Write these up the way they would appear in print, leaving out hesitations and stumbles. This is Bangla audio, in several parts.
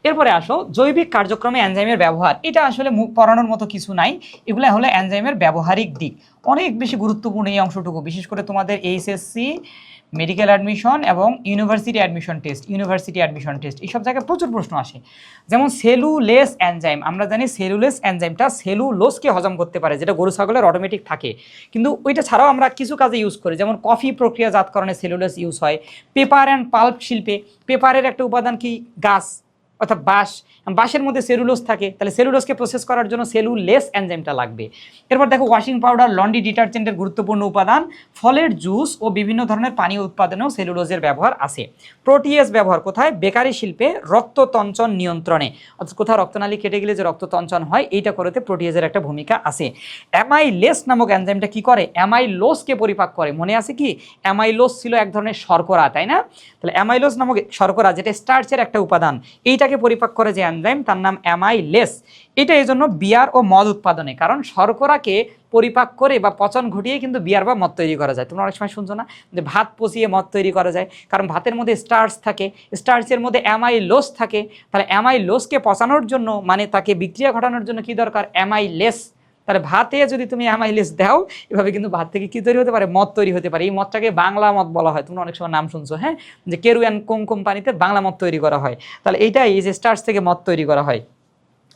এরপরে আসো জৈবিক কার্যক্রমে এনজাইমের ব্যবহার। এটা আসলে পড়ানোর মতো কিছু নাই, এগুলো হলো এনজাইমের ব্যবহারিক দিক। অনেক বেশি গুরুত্বপূর্ণ এই অংশটুকু, বিশেষ করে তোমাদের এইচএসসি, মেডিকেল অ্যাডমিশন এবং ইউনিভার্সিটি অ্যাডমিশন টেস্ট এইসব জায়গায় প্রচুর প্রশ্ন আসে। যেমন সেলুলেস এনজাইম, আমরা জানি সেলুলেস এনজাইমটা সেলুলোজকে হজম করতে পারে, যেটা গরু ছাগলের অটোমেটিক থাকে, কিন্তু ওইটা ছাড়াও আমরা কিছু কাজে ইউজ করি, যেমন কফি প্রক্রিয়াজাতকরণে সেলুলোস ইউজ হয়। পেপার অ্যান্ড পাল্প শিল্পে পেপারের একটা উপাদান কি, গাছ অর্থাৎ বাঁশের মধ্যে সেলুলোজ থাকে, তাহলে সেলুলোজকে প্রসেস করার জন্য সেলুলেস এনজাইমটা লাগবে। এরপর দেখো ওয়াশিং পাউডার, লন্ড্রি ডিটারজেন্টের গুরুত্বপূর্ণ উপাদান। ফলের জুস ও বিভিন্ন ধরনের পানীয় উৎপাদনেও সেলুলোজের ব্যবহার আছে। প্রোটিয়েজ ব্যবহার কোথায়, বেকারি শিল্পে রক্ততঞ্চন নিয়ন্ত্রণে, অর্থাৎ কোথাও রক্তনালী কেটে গেলে যে রক্ততঞ্চন হয় এইটা করতে প্রোটিয়েজের একটা ভূমিকা আছে। অ্যামাইলেস নামক এনজাইমটা কি করে, অ্যামাইলোজকে পরিপাক করে। মনে আছে কি, অ্যামাইলোজ ছিল এক ধরনের শর্করা, তাই না? তাহলে অ্যামাইলোজ নামক শর্করা, যেটা স্টার্চের একটা উপাদান, এইটাকে পরিপাক করে যে এনজাইম তার নাম অ্যামাইলেস। এটা এই জন্য বিয়ার ও মদ উৎপাদনে, কারণ শর্করাকে পরিপাক করে বা পচন ঘটিয়ে কিন্তু বিয়ার বা মদ তৈরি করা যায়। তোমরা অনেক সময় শুনছো না যে ভাত পচিয়ে মদ তৈরি করা যায়, কারণ ভাতের মধ্যে স্টার্চ থাকে, স্টার্চের মধ্যে অ্যামাইলোজ থাকে। তাহলে অ্যামাইলোজকে পচানোর জন্য, মানে তাকে বিক্রিয়া ঘটানোর জন্য কি দরকার, অ্যামাইলেস। তাহলে ভাতে যদি তুমি অ্যামাইলেস দাও, এভাবে কিন্তু ভাত থেকে কি তৈরি হতে পারে, মদ তৈরি হতে পারে। এই মদটাকে বাংলা মদ বলা হয়, তোমরা অনেক সময় নাম শুনছো, হ্যাঁ, যে কেরু অ্যান্ড কোম্পানিতে বাংলা মদ তৈরি করা হয়। তাহলে এইটাই, এই যে স্টার্চ থেকে মদ তৈরি করা হয়।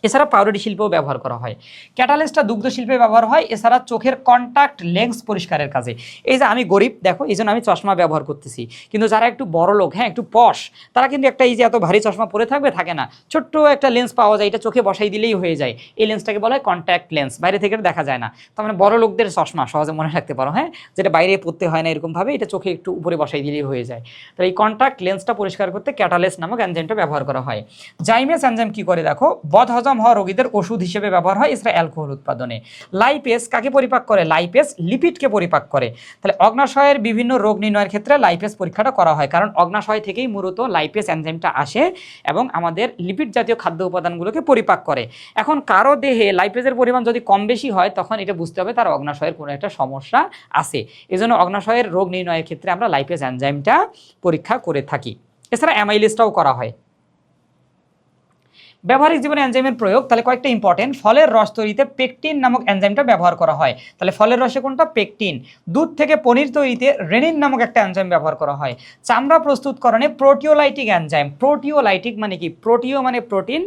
এছাড়া পাউরুটি শিল্পেও ব্যবহার করা হয়। ক্যাটালিস্টটা দুগ্ধ শিল্পে ব্যবহার হয়। এছাড়া চোখের কন্টাক্ট লেন্স পরিষ্কারের কাজে। এই যে আমি গরিব, দেখো এই জন্য আমি চশমা ব্যবহার করতেছি, কিন্তু যারা একটু বড় লোক, হ্যাঁ একটু পশ, তারা কিন্তু একটা এই যে এত ভারী চশমা পরে থাকবে, থাকে না, ছোট্ট একটা লেন্স পাওয়া যায়, এটা চোখে বসাই দিলেই হয়ে যায়। এই লেন্সটাকে বলা হয় কন্ট্যাক্ট লেন্স, বাইরে থেকে দেখা যায় না। তার মানে বড় লোকদের চশমা সহজে মনে রাখতে পারো, হ্যাঁ, যেটা বাইরে পড়তে হয় না এরকমভাবে, এটা চোখে একটু উপরে বসাই দিলেই হয়ে যায়। তাহলে এই কন্ট্যাক্ট লেন্সটা পরিষ্কার করতে ক্যাটালিস্ট নামক এনজাইমটা ব্যবহার করা হয়। জাইমেস এনজাইম কি করে দেখো, বদহজম হওয়া রোগীদের ওষুধ হিসেবে ব্যবহার হয়। এছাড়া অ্যালকোহল উৎপাদনে। লাইপেস কাকে পরিপাক করে, লাইপেস লিপিডকে পরিপাক করে। তাহলে অগ্নাশয়ের বিভিন্ন রোগ নির্ণয়ের ক্ষেত্রে লাইপেস পরীক্ষাটা করা হয়, কারণ অগ্নাশয় থেকেই মূলত লাইপেস এনজাইমটা আসে এবং আমাদের লিপিড জাতীয় খাদ্য উপাদানগুলোকে পরিপাক করে। এখন কারো দেহে লাইপেসের পরিমাণ যদি কম বেশি হয়, তখন এটা বুঝতে হবে তার অগ্নাশয়ের কোনো একটা সমস্যা আছে। এজন্য অগ্নাশয়ের রোগ নির্ণয়ের ক্ষেত্রে আমরা লাইপেস এনজাইমটা পরীক্ষা করে থাকি। এছাড়া অ্যামাইলেসটাও করা হয়। ব্যবহারিক জীবনে এনজাইমের প্রয়োগ, তাহলে কয়েকটা ইম্পর্টেন্ট। ফলের রস তৈরিতে পেকটিন নামক এনজাইমটা ব্যবহার করা হয়। তাহলে ফলের রসে কোনটা, পেকটিন। দুধ থেকে পনির তৈরিতে রেনিন নামক একটা এনজাইম ব্যবহার করা হয়। চামড়া প্রস্তুতকরণে প্রোটিওলাইটিক এনজাইম। প্রোটিওলাইটিক মানে কি, প্রোটিও মানে প্রোটিন,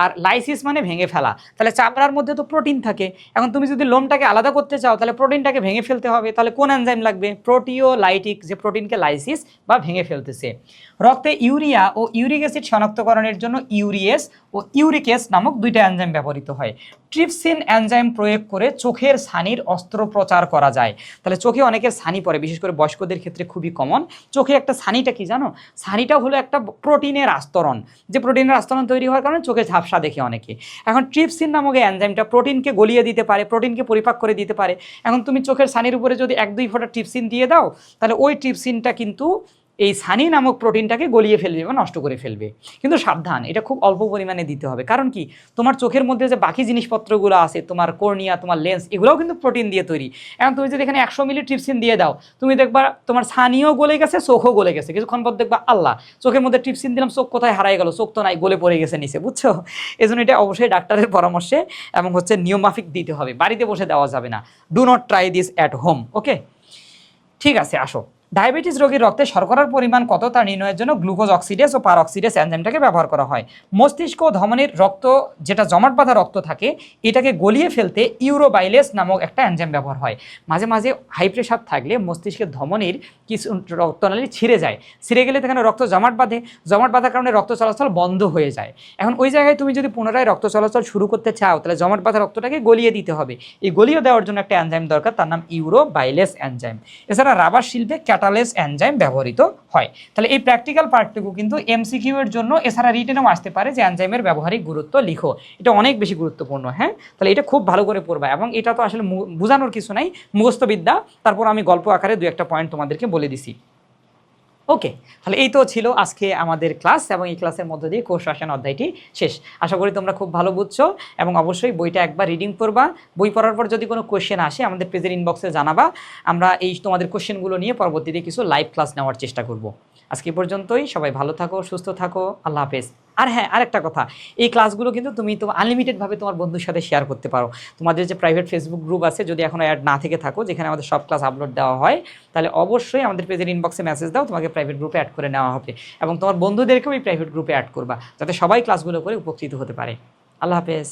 আর লাইসিস মানে ভেঙে ফেলা। তাহলে চামড়ার মধ্যে তো প্রোটিন থাকে, এখন তুমি যদি লোমটাকে আলাদা করতে চাও, তাহলে প্রোটিনটাকে ভেঙে ফেলতে হবে। তাহলে কোন এনজাইম লাগবে, প্রোটিওলাইটিক, যে প্রোটিনকে লাইসিস বা ভেঙে ফেলতেছে। রক্তে ইউরিয়া ও ইউরিক অ্যাসিড শনাক্তকরণের জন্য ইউরিয়েস ও ইউরিকেস নামক দুইটা এনজাইম ব্যবহৃত হয়। ট্রিপসিন এনজাইম প্রয়োগ করে চোখের ছানির অস্ত্রোপচার করা যায়। তাহলে চোখে অনেকের ছানি পড়ে, বিশেষ করে বয়স্কদের ক্ষেত্রে খুবই কমন। চোখে একটা ছানিটা কি জানো, ছানিটা হলো একটা প্রোটিনের আস্তরণ, যে প্রোটিনের আস্তরণ তৈরি হওয়ার কারণে চোখে ঝাপসা দেখে অনেকে। এখন ট্রিপসিন নামক এনজাইমটা প্রোটিনকে গলিয়ে দিতে পারে, প্রোটিনকে পরিপাক করে দিতে পারে। এখন তুমি চোখের ছানির উপরে যদি 1-2 ফোঁটা ট্রিপসিন দিয়ে দাও, তাহলে ওই ট্রিপসিনটা কিন্তু এই ছানি নামক প্রোটিনটাকে গলিয়ে ফেলবে বা নষ্ট করে ফেলবে। কিন্তু সাবধান, এটা খুব অল্প পরিমাণে দিতে হবে, কারণ কি, তোমার চোখের মধ্যে যে বাকি জিনিসপত্রগুলো আছে, তোমার কর্নিয়া, তোমার লেন্স, এগুলোও কিন্তু প্রোটিন দিয়ে তৈরি। এখন তুমি যদি এখানে 100 মিলি ট্রিপসিন দিয়ে দাও, তুমি দেখবা তোমার ছানিও গলে গেছে, চোখও গলে গেছে। কিছুক্ষণ পর দেখবা আল্লাহ, চোখের মধ্যে ট্রিপসিন দিলাম, চোখ কোথায় হারাই গেল, চোখ তো নাই, গলে পড়ে গেছে নিচে, বুঝছো? এজন্য এটা অবশ্যই ডাক্তারের পরামর্শে এবং নিয়মমাফিক দিতে হবে, বাড়িতে বসে দেওয়া যাবে না। Do not try this at home, okay? ঠিক আছে, আসো। ডায়াবেটিস রোগীর রক্তে শর্করার পরিমাণ কত তা নির্ণয়ের জন্য গ্লুকোজ অক্সিডেজ ও পারঅক্সিডেজ এনজাইমটাকে ব্যবহার করা হয়। মস্তিষ্ক ও ধমনির রক্ত, যেটা জমাট বাঁধা রক্ত থাকে, এটাকে গলিয়ে ফেলতে ইউরোবাইলেস নামক একটা এনজাইম ব্যবহার হয়। মাঝে মাঝে হাই প্রেশার থাকলে মস্তিষ্কের ধমনির কিছু রক্তনালী ছিঁড়ে যায়, ছিঁড়ে গেলে সেখানে রক্ত জমাট বাঁধে, জমাট বাঁধার কারণে রক্ত চলাচল বন্ধ হয়ে যায়। এখন ওই জায়গায় তুমি যদি পুনরায় রক্ত চলাচল শুরু করতে চাও, তাহলে জমাট বাঁধা রক্তটাকে গলিয়ে দিতে হবে। এই গলিয়ে দেওয়ার জন্য একটা এনজাইম দরকার, তার নাম ইউরোবাইলেস এনজাইম। এছাড়া রাবার শিল্পে ক্যাটালেস এনজাইম ব্যবহৃত হয়। তাহলে এই প্র্যাকটিক্যাল পার্টটুকু কিন্তু এমসিকিউ এর জন্য, এছাড়া রিটেনেও আসতে পারে যে এনজাইমের ব্যবহারিক গুরুত্ব লিখো। এটা অনেক বেশি গুরুত্বপূর্ণ, হ্যাঁ। তাহলে এটা খুব ভালো করে পড়বা, এবং এটা তো আসলে বোঝানোর কিছু নাই, মুখস্থবিদ্যা। তারপর আমি গল্প আকারে 2-1টা পয়েন্ট তোমাদেরকে বলে দিছি। ওকে, তাহলে এই তো ছিল আজকে আমাদের ক্লাস, এবং এই ক্লাসের মধ্য দিয়ে কোষ রসায়ন অধ্যায়টি শেষ। আশা করি তোমরা খুব ভালো বুঝছো, এবং অবশ্যই বইটা একবার রিডিং করবা। বই পড়ার পর যদি কোনো কোশ্চেন আসে, আমাদের পেজের ইনবক্সে জানাবা। আমরা এই তোমাদের কোশ্চেনগুলো নিয়ে পরবর্তীতে কিছু লাইভ ক্লাস নেওয়ার চেষ্টা করব। আজকে এই পর্যন্তই, সবাই ভালো থাকো, সুস্থ থাকো, আল্লাহ হাফেজ। আর হ্যাঁ, আরেকটা কথা, এই ক্লাসগুলো কিন্তু তুমি আনলিমিটেডভাবে তোমার বন্ধুর সাথে শেয়ার করতে পারো। তোমাদের যে প্রাইভেট ফেসবুক গ্রুপ আছে, যদি এখনো অ্যাড না থেকে থাকো, যেখানে আমাদের সব ক্লাস আপলোড দেওয়া হয়, তাহলে অবশ্যই আমাদের পেজের ইনবক্সে মেসেজ দাও, তোমাকে প্রাইভেট গ্রুপে অ্যাড করে নেওয়া হবে। এবং তোমার বন্ধুদেরকেও এই প্রাইভেট গ্রুপে অ্যাড করবা, যাতে সবাই ক্লাসগুলো করে উপকৃত হতে পারে। আল্লাহ হাফেজ।